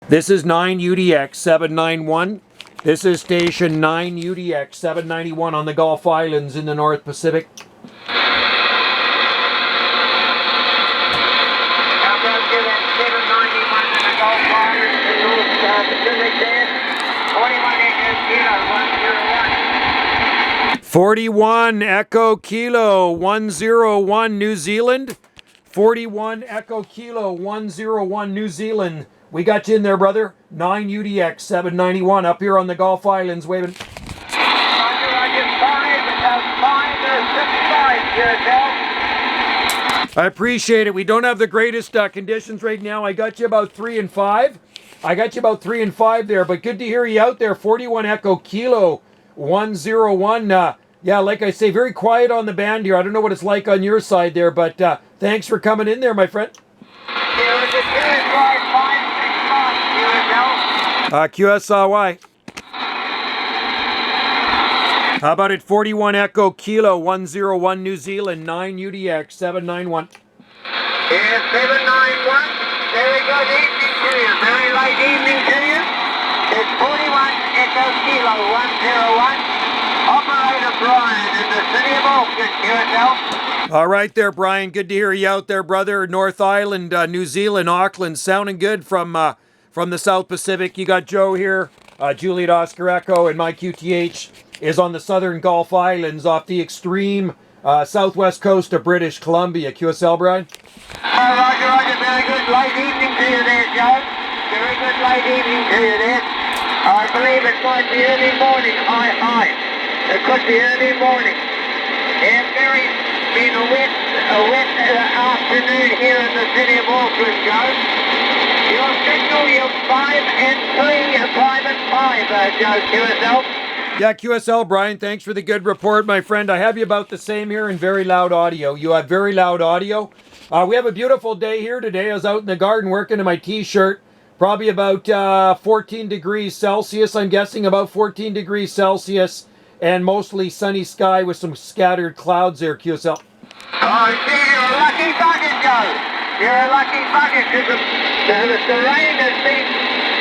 This is 9 UDX 791. This is station 9 UDX 791 on the Gulf Islands in the North Pacific. How about you at 791 in the Gulf Islands in North Pacific there? 41 Echo Kilo 101. 41 Echo Kilo 101 New Zealand. 41 Echo Kilo 101 New Zealand. We got you in there, brother. 9 UDX 791 up here on the Gulf Islands waving. Roger, 565 QSO. I appreciate it. We don't have the greatest conditions right now. I got you about 3 and 5. I got you about 3 and 5 there, but good to hear you out there. 41 Echo Kilo 101. Yeah, like I say, very quiet on the band here. I don't know what it's like on your side there, but thanks for coming in there, my friend. QSY. How about it? 41 Echo Kilo 101 New Zealand 9 UDX 791. Yes, 791. Very good evening to you. Very late evening to you. It's 41 Echo Kilo 101. Operator Brian in the city of Auckland, QSL. All right there, Brian. Good to hear you out there, brother. North Island, New Zealand, Auckland. Sounding good from the South Pacific. You got Joe here, Juliet Oscar Echo, and my QTH is on the southern Gulf Islands off the extreme southwest coast of British Columbia. QSL, Brian? Roger, Roger. Very good late evening to you there, Joe. Very good late evening to you there. I believe it might be early morning. Hi. It could be early morning. Yeah, been a wet afternoon here in the city of Auckland, Joe. Your signal, you're 5 and 3, 5 and 5, Joe, QSL. Yeah, QSL, Brian, thanks for the good report, my friend. I have you about the same here in very loud audio. You have very loud audio. We have a beautiful day here today. I was out in the garden working in my t-shirt. Probably about 14 degrees Celsius, I'm guessing, about 14 degrees Celsius. And mostly sunny sky with some scattered clouds there, QSL. Oh, gee, you're a lucky bucket, Joe. You're a lucky bucket because the rain has been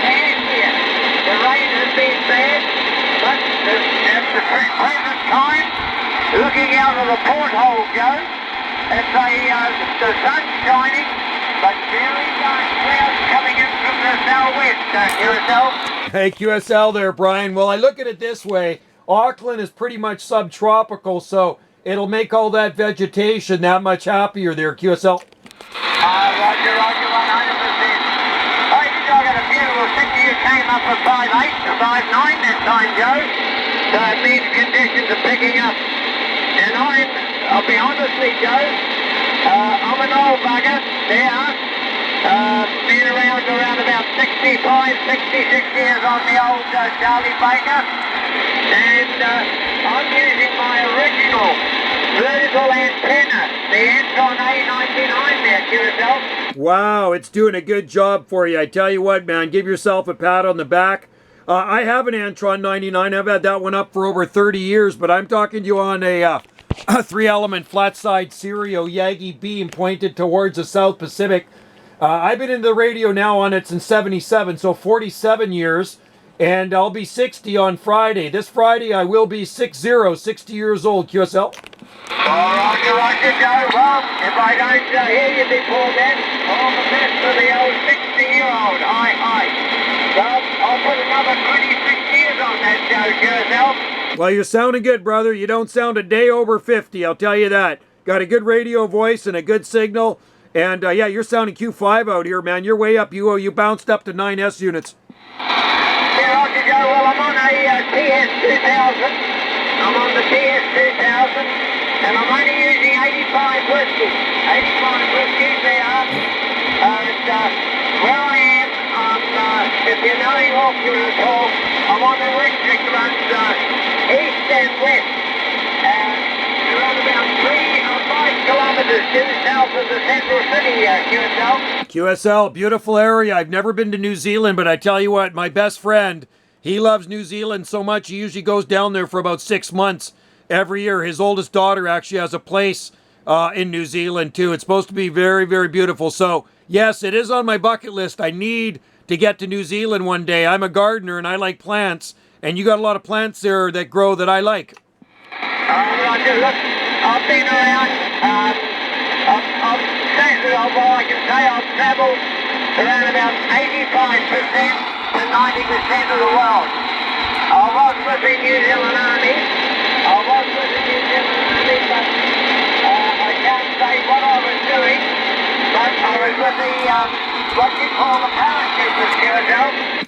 bad here. The rain has been bad, but at the present time, looking out of the porthole, Joe, the sun's shining, but very dark clouds coming in from the southwest, QSL. Hey, QSL there, Brian. Well, I look at it this way. Auckland is pretty much subtropical, so it'll make all that vegetation that much happier there, QSL. Roger, 100%. I think I got a beautiful 60. You came up for 5.8 to 5.9 this time, Joe. So it means conditions are picking up. And I'll be honest with you, Joe, I'm an old bugger there. Been around about 65, 66 years on the old Charlie Baker. And I'm using my original vertical antenna, the Antron A99 there, QSL. Wow, it's doing a good job for you. I tell you what, man, give yourself a pat on the back. I have an Antron 99. I've had that one up for over 30 years, but I'm talking to you on a 3-element flat-side Serio Yagi beam pointed towards the South Pacific. I've been in the radio now on it since 77, so 47 years. And I'll be 60 on Friday. This Friday I will be 60 years old, QSL. Roger, Joe. Well, if I don't hear you before then, all the best for the old 60-year-old. Hi. Well, I'll put another 26 years on that, Joe, QSL. Well, you're sounding good, brother. You don't sound a day over 50, I'll tell you that. Got a good radio voice and a good signal. And, yeah, you're sounding Q5 out here, man. You're way up. You bounced up to 9S units. Roger, Joe. Well, I'm on a TS2000. I'm on the TS2000, and I'm only using 85 whiskey. 85 whiskies there. And where I am, if you know Auckland at all, I'm on the ridge that runs east and west. Around about 3 or 5 kilometers due south of the central city, QSL. QSL, beautiful area. I've never been to New Zealand, but I tell you what, my best friend, he loves New Zealand so much, he usually goes down there for about 6 months every year. His oldest daughter actually has a place in New Zealand, too. It's supposed to be very, very beautiful. So, yes, it is on my bucket list. I need to get to New Zealand one day. I'm a gardener and I like plants, and you got a lot of plants there that grow that I like. Roger, look, I've been around, I can say I've travelled around about 85% to 90% of the world. I was with the New Zealand Army, but I can't say what I was doing, but I was with the, what you call the parachuters, QSO.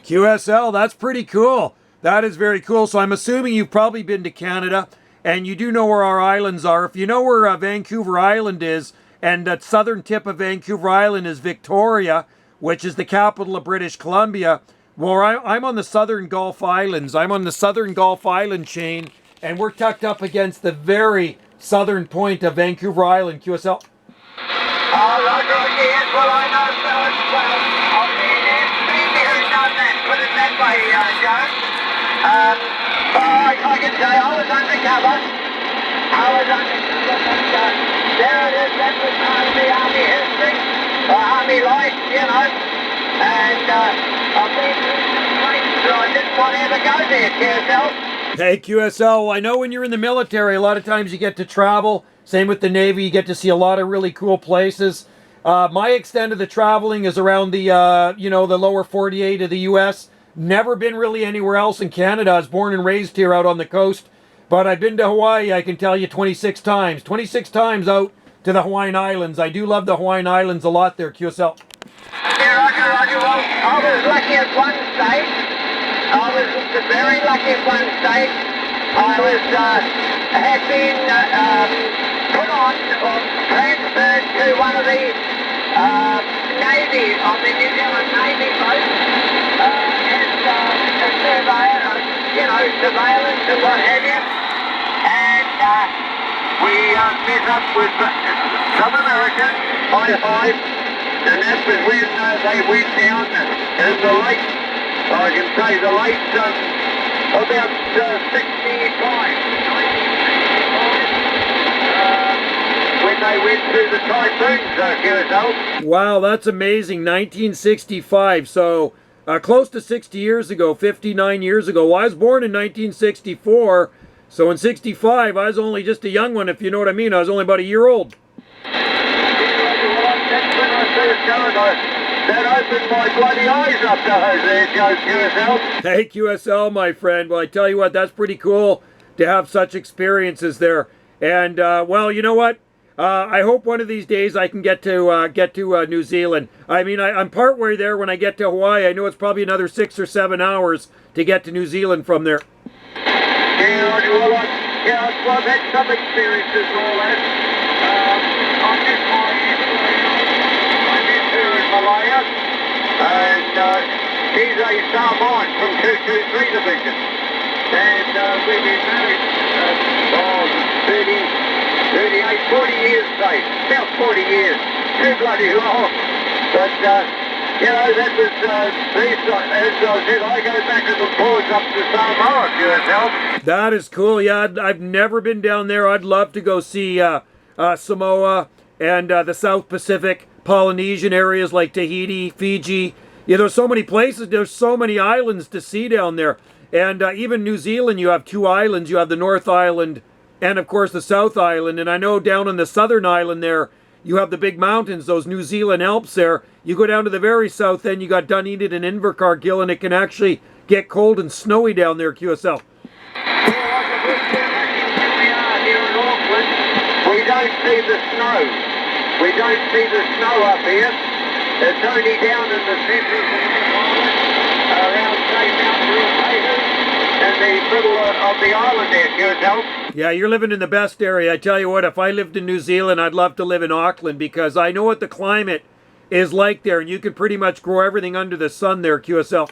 QSL, that's pretty cool. That is very cool. So I'm assuming you've probably been to Canada, and you do know where our islands are. If you know where Vancouver Island is, and that southern tip of Vancouver Island is Victoria, which is the capital of British Columbia. Well, I'm on the southern Gulf Islands. I'm on the southern Gulf Island chain, and we're tucked up against the very southern point of Vancouver Island, QSL. Oh, Roger, yes, well, I know so as well. I've been there and done that, put it that way, Joe. I can say I was undercover. But there it is, that was part of the Army history, Army life, you know. And I've been through some places that I didn't want to ever go there, QSL. Hey, QSL, I know when you're in the military, a lot of times you get to travel. Same with the Navy, you get to see a lot of really cool places. My extent of the traveling is around the, the lower 48 of the U.S. Never been really anywhere else in Canada. I was born and raised here out on the coast. But I've been to Hawaii, I can tell you, 26 times. 26 times out to the Hawaiian Islands. I do love the Hawaiian Islands a lot there, QSL. Yeah, Roger. Well, I was lucky at one stage. I was very lucky at one stage. I was, had been put on or transferred to one of the Navy, on the New Zealand Navy boat, as a surveyor, surveillance and what have you. And we met up with some Americans, high, and that was when they went down in the late, I can say the late, about 65, when they went through the typhoons, QSO. Wow, that's amazing. 1965, so close to 60 years ago, 59 years ago. Well, I was born in 1964, so in 65, I was only just a young one, if you know what I mean. I was only about a year old. That's when I first started. That opened my bloody eyes up to her there, QSL. Hey, QSL, my friend. Well, I tell you what, that's pretty cool to have such experiences there. And, well, you know what? I hope one of these days I can get to New Zealand. I mean, I'm partway there when I get to Hawaii. I know it's probably another 6 or 7 hours to get to New Zealand from there. Yeah, well, I've had some experiences all that. I met her in Malaya, and she's a Samoan from 223 Division. And we've been married 38, 40 years, say. About 40 years. Too bloody long. But, that was, as I said, I go back to the ports up to Samoa, QSL. That is cool. Yeah, I've never been down there. I'd love to go see Samoa and the South Pacific, Polynesian areas like Tahiti, Fiji. Yeah, there's so many places. There's so many islands to see down there. And even New Zealand, you have 2 islands. You have the North Island and, of course, the South Island. And I know down on the Southern Island there, you have the big mountains, those New Zealand Alps there. You go down to the very south end, you got Dunedin and Invercargill, and it can actually get cold and snowy down there, QSL. Here in Auckland, we don't see the snow. We don't see the snow up here. It's only down in the centre of the island, around, say, Mount Ruapehu, in the middle of the island there, QSL. Yeah, you're living in the best area. I tell you what, if I lived in New Zealand, I'd love to live in Auckland because I know what the climate is like there, and you can pretty much grow everything under the sun there, QSL.